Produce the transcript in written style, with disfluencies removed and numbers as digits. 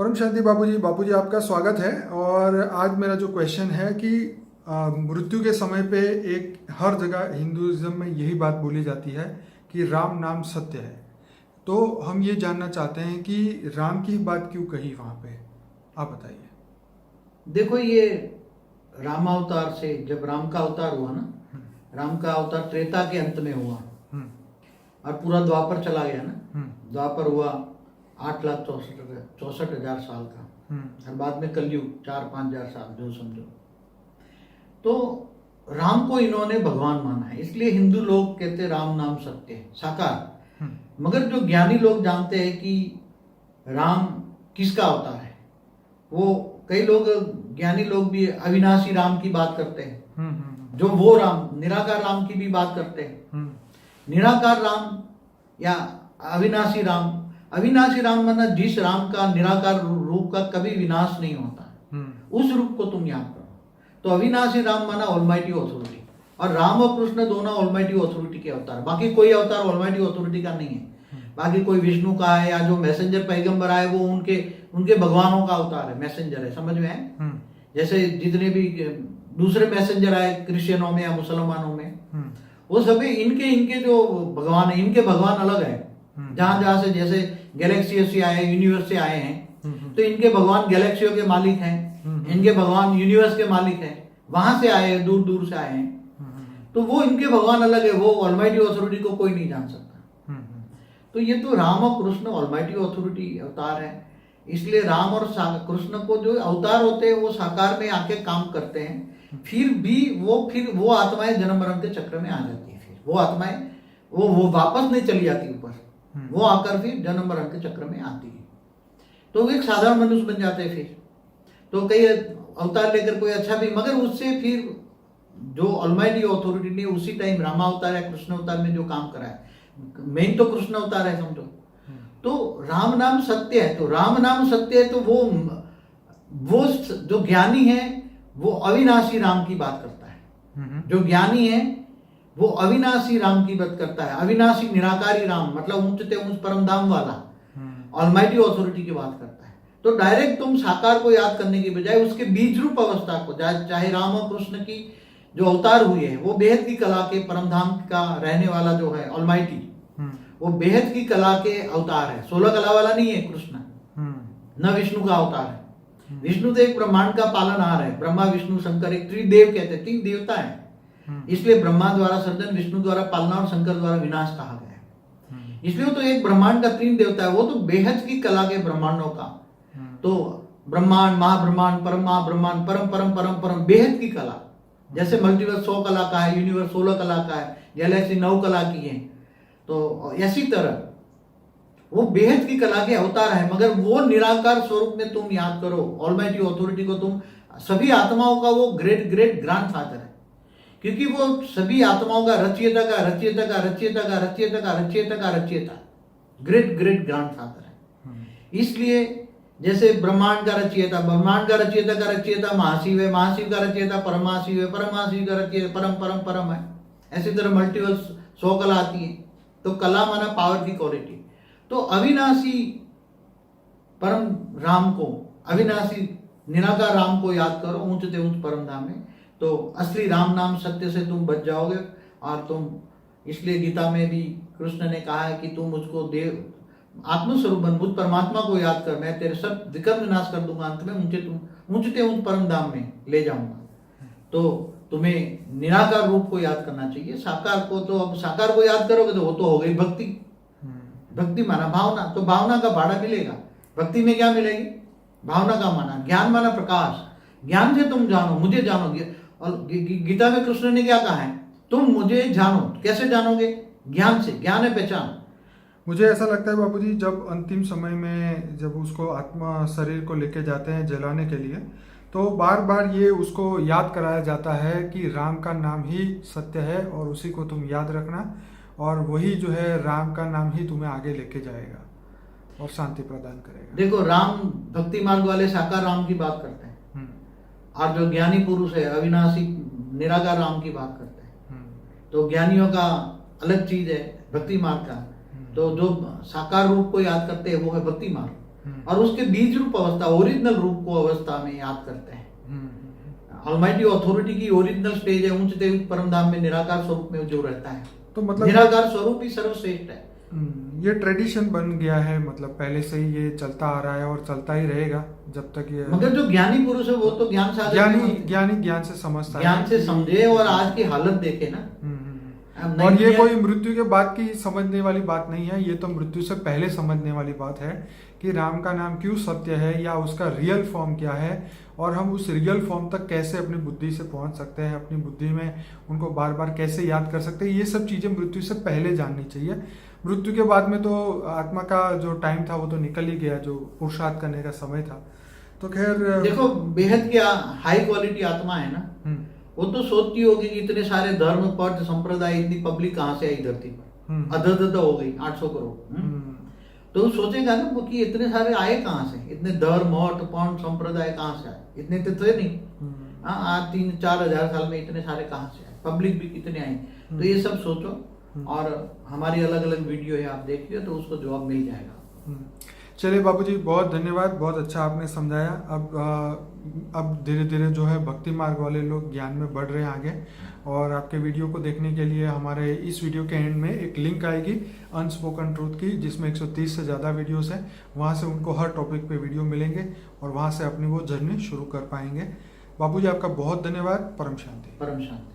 परम शांति बाबूजी। बाबूजी आपका स्वागत है। और आज मेरा जो क्वेश्चन है कि मृत्यु के समय पे एक हर जगह हिंदुइज्म में यही बात बोली जाती है कि राम नाम सत्य है। तो हम ये जानना चाहते हैं कि राम की बात क्यों कही वहाँ पे, आप बताइए। देखो, ये रामावतार से जब राम का अवतार हुआ ना, राम का अवतार त्रेता के अंत में हुआ और पूरा द्वापर चला गया ना। द्वापर हुआ 8,64,000 साल का और बाद में कलयुग 4-5 हजार साल जो समझो। तो राम को इन्होंने भगवान माना है, इसलिए हिंदू लोग कहते हैं राम नाम सत्य है, साकार। मगर जो ज्ञानी लोग जानते हैं कि राम किसका अवतार है, वो कई लोग ज्ञानी लोग भी अविनाशी राम की बात करते हैं, जो वो राम निराकार राम की भी बात करते हैं। निराकार राम या अविनाशी राम, अविनाशी राम माना जिस राम का निराकार रूप का कभी विनाश नहीं होता, उस रूप को तुम याद करो। तो अविनाशी राम माना ऑलमाइटी ऑथोरिटी, और राम और कृष्ण दोनों ऑलमाइटी ऑथोरिटी के अवतार। बाकी कोई अवतार ऑलमाइटी ऑथोरिटी का नहीं है। बाकी कोई विष्णु का है या जो मैसेंजर पैगंबर आए वो उनके भगवानों का अवतार है, मैसेंजर है, समझ में है। जैसे जितने भी दूसरे मैसेंजर आए क्रिश्चियनों में या मुसलमानों में, वो सभी इनके जो भगवान है, इनके भगवान अलग है। जहां से जैसे गैलेक्सी से आए, यूनिवर्स से आए हैं, तो इनके भगवान गैलेक्सियों के मालिक हैं, इनके भगवान यूनिवर्स के मालिक हैं, वहां से आए हैं, दूर दूर से आए हैं। तो वो इनके भगवान अलग है, वो ऑलमाइटी ऑथोरिटी को कोई नहीं जान सकता। तो ये तो राम और कृष्ण ऑलमाइटी ऑथोरिटी अवतार है, इसलिए राम और कृष्ण को जो अवतार होते हैं वो साकार में आके काम करते हैं। फिर वो आत्माएं जन्म मरण के चक्र में आ जाती है। फिर वो आत्माएं वो वापस नहीं चली जाती ऊपर, वो आकर फिर जन्म मरण के चक्र में आती है। तो वो एक साधारण मनुष्य बन जाते हैं। फिर तो कई अवतार लेकर कोई अच्छा भी, मगर उससे फिर जो ऑलमाइटी अथॉरिटी ने उसी टाइम रामा अवतार या कृष्ण अवतार में जो काम करा है, मेन तो कृष्ण अवतार है समझो। तो राम नाम सत्य है, तो राम नाम सत्य है, तो वो जो ज्ञानी है वो अविनाशी राम की बात करता है। जो ज्ञानी है वो अविनाशी राम की बात करता है, अविनाशी निराकारी राम, मतलब ऊंचते ऊंच परम धाम वाला ऑलमाइटी ऑथोरिटी की बात करता है। तो डायरेक्ट तुम साकार को याद करने की बजाय उसके बीज रूप अवस्था को, चाहे राम और कृष्ण की जो अवतार हुए हैं, वो बेहद की कला के परम धाम का रहने वाला जो है ऑलमाइटी, वो बेहद की कला के अवतार है। 16 कला वाला नहीं है कृष्ण, न विष्णु का अवतार है। विष्णु तो एक ब्रह्मांड का पालनहार है, ब्रह्मा विष्णु शंकर, एक त्रिदेव कहते हैं, 3 देवता है। इसलिए ब्रह्मा द्वारा सर्जन, विष्णु द्वारा पालना और शंकर द्वारा विनाश कहा गया है। इसलिए तो एक ब्रह्मांड का 3 देवता है, वो तो बेहद की कला के ब्रह्मांडों का। तो ब्रह्मांड, महाब्रह्मांड, परम महाब्रह्मांड, परम परम परम परम बेहद की कला। जैसे मल्टीवर्स 100 कला का है, यूनिवर्स 16 कला का है, गैलेक्सी 9 कला की है। तो ऐसी तरह वो बेहद की कला के अवतार है, मगर वो निराकार स्वरूप में तुम याद करो। ऑलमाइटी ऑथोरिटी को तुम, सभी आत्माओं का वो ग्रेट ग्रेट ग्रैंडफादर है, क्योंकि वो सभी आत्माओं का रचयिता का रचयिता का रचयिता का रचयिता का रचयिता का रचयिता, ग्रेट ग्रेट ग्रैंडफादर है। इसलिए जैसे ब्रह्मांड का रचयिता, ब्रह्मांड का रचयिता का रचयिता महाशिव है, महाशिव का रचयिता परमाशिव है, परमाशिव का रचयिता परम परम परम है। ऐसी तरह मल्टीवर्स 100 कला आती है। तो कला माना पावर की क्वालिटी। तो अविनाशी परम राम को, अविनाशी निराकार राम को याद करो ऊंचते ऊंच परम धाम में, तो असली राम नाम सत्य से तुम बच जाओगे। और तुम, इसलिए गीता में भी कृष्ण ने कहा है कि तुम मुझको देव आत्मस्वरूप बन, मुझ परमात्मा को याद कर, मैं तेरे सब विकर्म विनाश कर दूंगा, अंत में ऊंचते ऊंच परम धाम में ले जाऊंगा। तो तुम्हें निराकार रूप को याद करना चाहिए। साकार को तो, अब साकार को याद करोगे तो वो तो हो गई भक्ति। भक्ति माना भावना, तो भावना का भाड़ा मिलेगा। भक्ति में क्या मिलेगी? भावना का माना, ज्ञान माना प्रकाश। ज्ञान से तुम जानो, मुझे जानोगे। और गीता में कृष्ण ने क्या कहा है? तुम मुझे जानो। कैसे जानोगे? ज्ञान से। ज्ञान है पहचान। मुझे ऐसा लगता है बाबूजी, जब अंतिम समय में जब उसको आत्मा शरीर को लेके जाते हैं जलाने के लिए, तो बार बार ये उसको याद कराया जाता है कि राम का नाम ही सत्य है और उसी को तुम याद रखना, और वही जो है राम का नाम ही तुम्हें आगे लेके जाएगा और शांति प्रदान करेगा। देखो, राम भक्ति मार्ग वाले साकार राम की बात करते हैं, और जो ज्ञानी पुरुष है अविनाशी निराकार राम की बात करते हैं। तो ज्ञानियों का अलग चीज है भक्ति मार्ग का। तो जो साकार रूप को याद करते हैं वो है भक्ति मार्ग। और उसके बीज रूप अवस्था, ओरिजिनल रूप को अवस्था में याद करते हैं। ऑलमाइटी अथॉरिटी की ओरिजिनल स्टेज है उच्च देव परम धाम में निराकार स्वरूप में जो रहता है, तो मतलब निराकार स्वरूप ही सर्वश्रेष्ठ है। ये ट्रेडिशन बन गया है, मतलब पहले से ही ये चलता आ रहा है और चलता ही रहेगा जब तक ये, मगर जो ज्ञानी पुरुष है वो तो ज्ञान सागर ज्ञान से समझता है, ज्ञान से समझे और आज की हालत देखे ना। और ये कोई मृत्यु के बाद की समझने वाली बात नहीं है, ये तो मृत्यु से पहले समझने वाली बात है कि राम का नाम क्यों सत्य है या उसका रियल फॉर्म क्या है, और हम उस रियल फॉर्म तक कैसे अपनी बुद्धि से पहुंच सकते हैं, अपनी बुद्धि में उनको बार बार कैसे याद कर सकते हैं। ये सब चीज़ें मृत्यु से पहले जाननी चाहिए। मृत्यु के बाद में तो आत्मा का जो टाइम था वो तो निकल ही गया, जो पुरुषार्थ करने का समय था। तो खैर देखो, बेहद क्या हाई क्वालिटी आत्मा है ना, वो तो सोचती होगी कि इतने सारे धर्म पद संप्रदाय, इतनी पब्लिक कहाँ से आई धरती पर, अदद हो गई 800 करोड़। तो सोचेगा ना वो कि इतने सारे आए कहाँ से, इतने धर्म मठ पंथ संप्रदाय कहाँ से आए, इतने तो थे नहीं। आज 3-4 हजार साल में इतने सारे कहाँ से आए, पब्लिक भी कितने आई। तो ये सब सोचो, और हमारी अलग अलग वीडियो है, आप देखिए तो उसको जवाब मिल जाएगा। चलिए बाबूजी, बहुत धन्यवाद, बहुत अच्छा आपने समझाया। अब धीरे धीरे जो है भक्ति मार्ग वाले लोग ज्ञान में बढ़ रहे हैं आगे। और आपके वीडियो को देखने के लिए हमारे इस वीडियो के एंड में एक लिंक आएगी अनस्पोकन ट्रूथ की, जिसमें 130 से ज़्यादा वीडियोस हैं। वहाँ से उनको हर टॉपिक पे वीडियो मिलेंगे और वहाँ से अपनी वो जर्नी शुरू कर पाएंगे। बाबूजी आपका बहुत धन्यवाद। परम शांति। परम शांति।